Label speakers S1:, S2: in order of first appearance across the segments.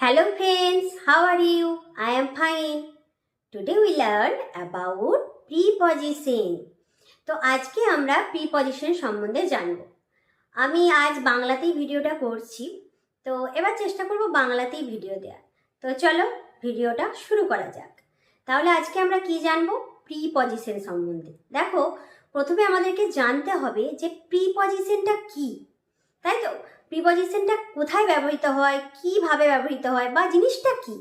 S1: Hello friends, how are you? I am fine. Today we learn about preposition. তো আজকে আমরা preposition সম্বন্ধে জানব। আমি আজ বাংলাতেই ভিডিওটা করছি, তো এবার চেষ্টা করব বাংলাতেই ভিডিও দেওয়ার। তো চলো ভিডিওটা শুরু করা যাক। তাহলে আজকে আমরা কি জানব? প্রিপজিশন সম্বন্ধে। দেখো, প্রথমে আমাদেরকে জানতে হবে যে প্রিপজিশনটা কি, তাই তো? প্রিপজিশনটা কোথায় ব্যবহৃত হয়, কিভাবে ব্যবহৃত হয়, বা জিনিসটা কি,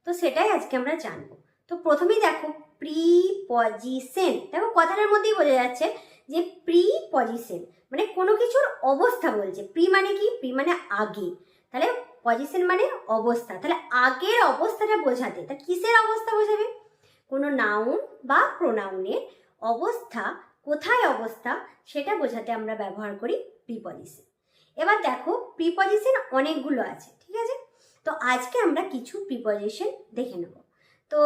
S1: তো সেটাই আজকে আমরা জানব। তো প্রথমেই দেখো প্রিপজিশন, দেখো কথাটার মধ্যেই বোঝা যাচ্ছে যে প্রিপজিশন মানে কোনো কিছুর অবস্থা বলছে। প্রি মানে কি? প্রি মানে আগে, তাহলে পজিশন মানে অবস্থা, তাহলে আগের অবস্থাটা বোঝাতে। তা কিসের অবস্থা বোঝাবে? কোনো নাউন বা প্রোনাউনের অবস্থা, কোথায় অবস্থা সেটা বোঝাতে আমরা ব্যবহার করি প্রিপজিশন। এবার দেখো প্রিপজিশন অনেকগুলো আছে, ঠিক আছে? তো আজকে আমরা কিছু প্রিপজিশন দেখে নেব। তো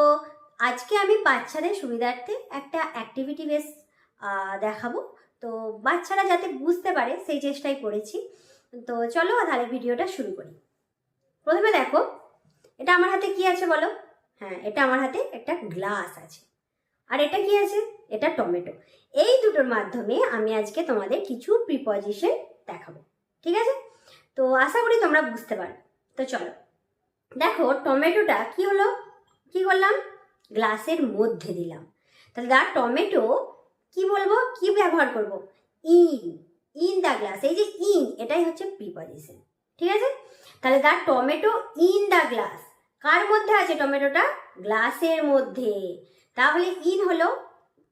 S1: আজকে আমি বাচ্চাদের সুবিধার্থে একটা অ্যাক্টিভিটি বেস দেখাবো, তো বাচ্চারা যাতে বুঝতে পারে সেই চেষ্টাই করেছি। তো চলো তাহলে ভিডিওটা শুরু করি। প্রথমে দেখো, এটা আমার হাতে কি আছে বলো? হ্যাঁ, এটা আমার হাতে একটা গ্লাস আছে। আর এটা কি আছে? এটা টমেটো। এই দুটোর মাধ্যমে আমি আজকে তোমাদের কিছু প্রিপজিশন দেখাবো, ঠিক আছে? তো আশা করি তোমরা বুঝতে পারবে। তো চলো দেখো, টমেটোটা কি হলো, কি করলাম? গ্লাসের মধ্যে দিলাম। তাহলে দা টমেটো কি বলবো, কি ব্যবহার করব? In, in the glass. এই যে ইন, এটাই হচ্ছে প্রিপজিশন, ঠিক আছে? তাহলে দা টমেটো ইন দ্য গ্লাস। কার মধ্যে আছে টমেটোটা? গ্লাসের মধ্যে। তাহলে ইন হলো,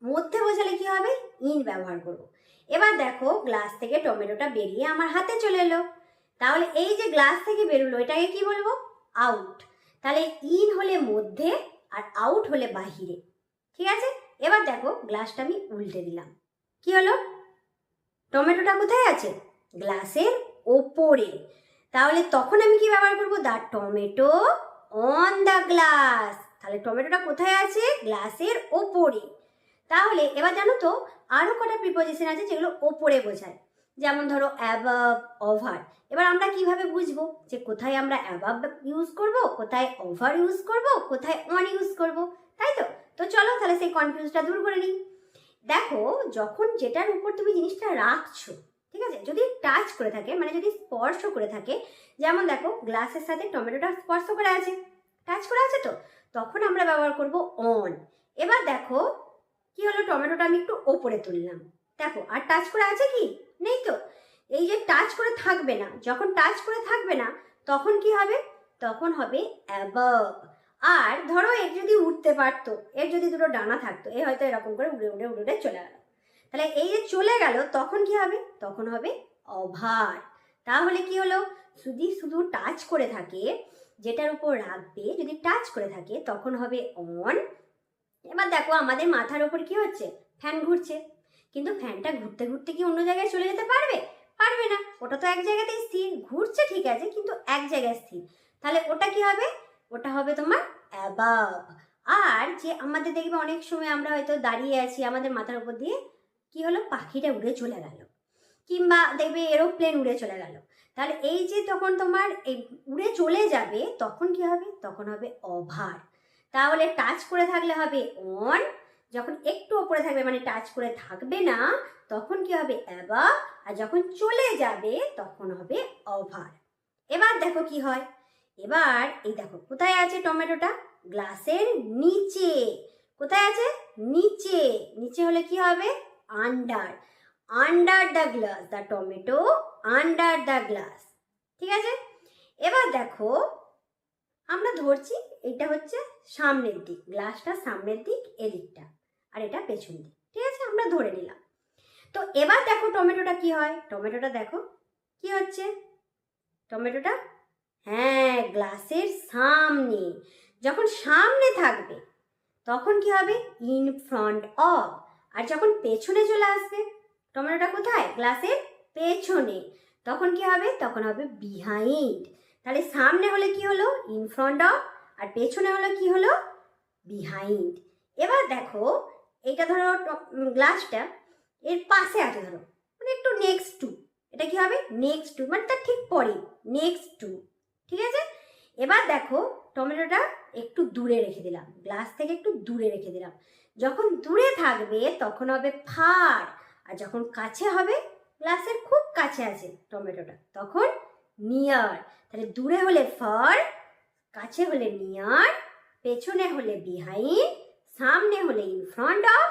S1: মধ্যে বোঝালে কি হবে? ইন ব্যবহার করব। এবার দেখো গ্লাস থেকে টমেটোটা বেরিয়ে আমার হাতে চলে এলো। তাহলে এই যে গ্লাস থেকে বেরোলো, এটাকে কি বলবো? আউট। তাহলে ইন হলে মধ্যে আর আউট হলে বাহিরে, ঠিক আছে? এবার দেখো গ্লাসটা আমি উল্টে দিলাম, কি হলো? টমেটোটা কোথায় আছে? গ্লাসের ওপরে। তাহলে তখন আমি কি ব্যবহার করব? দা টমেটো অন দ্য গ্লাস। তাহলে টমেটোটা কোথায় আছে? গ্লাসের ওপরে। তাহলে এবার জানো তো আরো কটা প্রিপজিশন আছে যেগুলো ওপরে বোঝায়, যেমন ধরো অ্যাবাভ, ওভার। এবার আমরা কিভাবে বুঝবো যে কোথায় আমরা অ্যাবাভ ইউজ করব, কোথায় ওভার ইউজ করব, কোথায় অন ইউজ করব, তাই তো? তো চলো তাহলে সেই কনফিউজটা দূর করে নিই। দেখো, যখন যেটার উপর তুমি জিনিসটা রাখছো, ঠিক আছে, যদি টাচ করে থাকে মানে যদি স্পর্শ করে থাকে, যেমন দেখো গ্লাসের সাথে টমেটোটা স্পর্শ করে আছে, টাচ করে আছে, তো তখন আমরা ব্যবহার করব অন। এবার দেখো কি হলো, টমেটোটা আমি একটু ওপরে তুললাম, দেখো আর টাচ করে আছে কি? নেই তো। এই যে টাচ করে থাকবে না, যখন টাচ করে থাকবে না তখন কি হবে? তখন হবে অ্যাবাভ। আর ধরো এর যদি উঠতে পারতো, এর যদি দুটো ডানা থাকতো, এ হয়তো এরকম করে উড়ে উড়ে উড়ে উড়ে চলে গেল। তাহলে এই যে চলে গেল তখন কি হবে? তখন হবে ওভার। তাহলে কি হলো, যদি শুধু টাচ করে থাকে, যেটার উপর রাখবে যদি টাচ করে থাকে তখন হবে অন। এবার দেখো আমাদের মাথার ওপর কি হচ্ছে? ফ্যান ঘুরছে, কিন্তু ফ্যানটা ঘুরতে ঘুরতে কি অন্য জায়গায় চলে যেতে পারবে? পারবে না, ওটা তো এক জায়গাতেই স্থির, ঘুরছে ঠিক আছে কিন্তু এক জায়গায় স্থির। তাহলে ওটা কি হবে? ওটা হবে তোমার অ্যাবাভ। আর যে আমাদের দেখবে অনেক সময় আমরা হয়তো দাঁড়িয়ে আছি, আমাদের মাথার উপর দিয়ে কি হলো, পাখিটা উড়ে চলে গেল, কিংবা দেখবে এরোপ্লেন উড়ে চলে গেল। তাহলে এই যে তখন তোমার এই উড়ে চলে যাবে তখন কি হবে? তখন হবে ওভার। তাহলে টাচ করে থাকলে হবে অন, যখন একটু ওপরে থাকবে মানে টাচ করে থাকবে না তখন কি হবে? অ্যাবাভ। আর যখন চলে যাবে তখন হবে ওভার। এবার দেখো কি হয়, এবার এই দেখো কোথায় আছে টমেটোটা? গ্লাসের নিচে। কোথায় আছে? নিচে। নিচে হলে কি হবে? Under. Under the glass, the tomato under the glass, ঠিক আছে? এবার দেখো আমরা ধরছি এটা হচ্ছে সামনের দিক, গ্লাসটা সামনের দিক এদিকটা, আর এটা পেছন দিক, ঠিক আছে? আমরা ধরে নিলাম। তো এবার দেখো টমেটোটা কি হয়, টমেটোটা দেখো কি হচ্ছে, টমেটোটা হ্যাঁ গ্লাসের সামনে। যখন সামনে থাকবে তখন কি হবে? In front of. আর যখন পেছনে চলে আসবে, টমেটোটা কোথায়? গ্লাসের পেছনে, তখন কি হবে? তখন হবে বিহাইন্ড। তাহলে সামনে হলে কি হলো? In front of. আর পেছনে হলে কি হলো? বিহাইন্ড। এবার দেখো এইটা ধরো গ্লাসটা এর পাশে আছে, ধরো মানে একটু নেক্সট টু, এটা কি হবে? নেক্সট টু মানে তার ঠিক পরে, নেক্সট টু, ঠিক আছে? এবার দেখো টমেটোটা একটু দূরে রেখে দিলাম, গ্লাস থেকে একটু দূরে রেখে দিলাম। যখন দূরে থাকবে তখন হবে ফার, আর যখন কাছে হবে, গ্লাসের খুব কাছে আছে টমেটোটা, তখন নিয়ার। তাহলে দূরে হলে ফার, কাছে হলে নিয়ার, পেছনে হলে বিহাইন্ড, সামনে হলে ইন ফ্রন্ট অফ,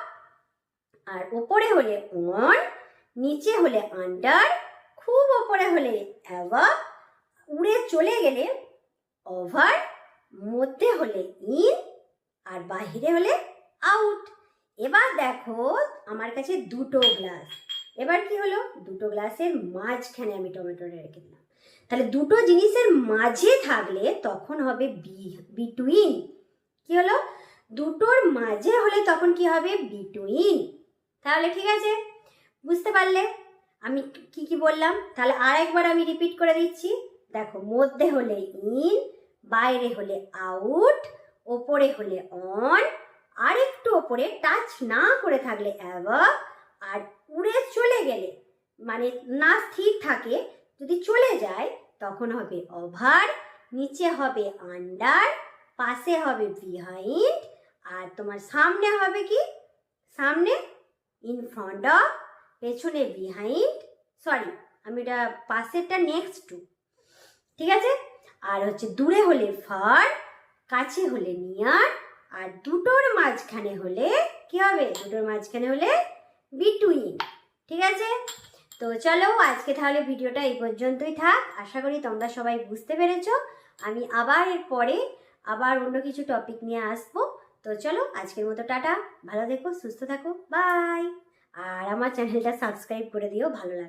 S1: আর ওপরে হলে অন, নিচে হলে আন্ডার, খুব ওপরে হলে অ্যাবাভ, উড়ে চলে গেলে ওভার, মধ্যে হলে ইন, আর বাহিরে হলে আউট। এবার দেখো আমার কাছে দুটো গ্লাস, এবার কি হলো, দুটো গ্লাসের মাঝখানে আমি টমেটোটা রেখে দিলাম। তাহলে দুটো জিনিসের মাঝে থাকলে তখন হবে বিটুইন। কি হলো, দুটোর মাঝে হলে তখন কি হবে, বিটুইন। তাহলে ঠিক আছে, বুঝতে পারলে আমি কি কি বললাম? তাহলে আরেকবার আমি রিপিট করে দিচ্ছি। দেখো, মধ্যে হলে ইন, বাইরে হলে আউট, ওপরে হলে অন, আর একটু ওপরে টাচ না করে থাকলে অ্যাবাভ, আর উড়ে চলে গেলে মানে না স্থির থাকে, যদি চলে যায় তখন হবে ওভার, নিচে হবে আন্ডার, পাশে হবে বিহাইন্ড, আর তোমার সামনে হবে কি, সামনে ইন ফ্রন্ট অফ, পেছনে বিহাইন্ড, সরি আমি এটা পাশেরটা নেক্সট টু, ঠিক আছে। আর হচ্ছে দূরে হলে ফার, কাছে হলে নিয়ার, আর দুটোর মাঝখানে হলে কি হবে, দুটোর মাঝখানে হলে বিটুইন। ঠিক আছে, তো চলো আজকে তাহলে ভিডিওটা এই পর্যন্তই থাক। আশা করি তোমরা সবাই বুঝতে পেরেছো। আমি আবার এর পরে আবার অন্য কিছু টপিক নিয়ে আসবো। তো চলো আজকের মতো টাটা, ভালো থেকো, সুস্থ থাকো, বাই। আর আমার চ্যানেলটা সাবস্ক্রাইব করে দিও, ভালো লাগে।